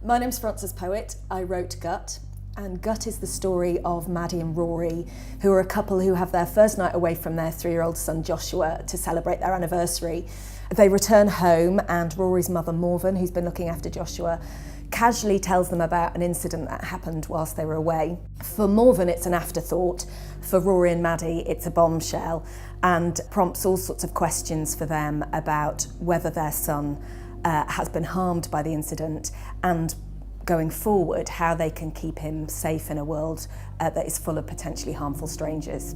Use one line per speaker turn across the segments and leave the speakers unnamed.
My name's Frances Poet. I wrote Gut, and Gut is the story of Maddy and Rory, who are a couple who have their first night away from their 3-year-old son Joshua to celebrate their anniversary. They return home and Rory's mother Morven, who's been looking after Joshua, casually tells them about an incident that happened whilst they were away. For Morven, it's an afterthought. For Rory and Maddy, it's a bombshell and prompts all sorts of questions for them about whether their son has been harmed by the incident, and going forward, how they can keep him safe in a world that is full of potentially harmful strangers.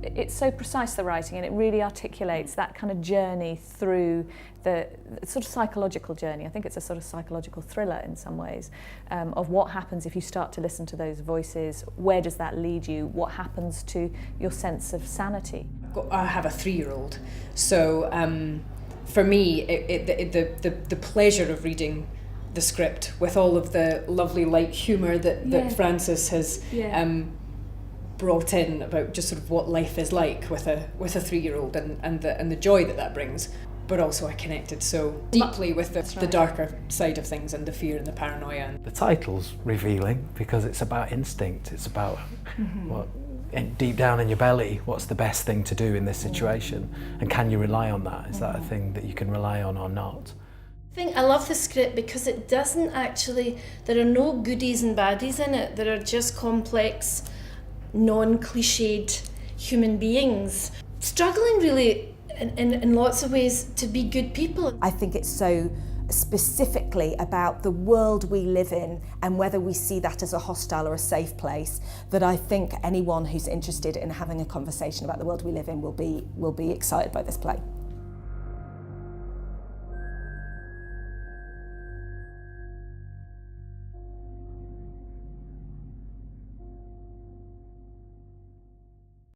It's so precise, the writing, and it really articulates that kind of journey through the sort of psychological journey. I think it's a sort of psychological thriller in some ways, of what happens if you start to listen to those voices. Where does that lead you? What happens to your sense of sanity?
I have a 3-year-old, so for me, the pleasure of reading the script with all of the lovely light humour that Frances has brought in about just sort of what life is like with a 3-year-old and the joy that brings. But also I connected so deeply with the darker side of things and the fear and the paranoia.
The title's revealing because it's about instinct. It's about what deep down in your belly, what's the best thing to do in this situation, and can you rely on that? Is that a thing that you can rely on or not?
I love the script because it doesn't actually, there are no goodies and baddies in it. There are just complex, non-cliched human beings struggling really in lots of ways to be good people.
I think it's so specifically about the world we live in and whether we see that as a hostile or a safe place, that I think anyone who's interested in having a conversation about the world we live in will be excited by this play.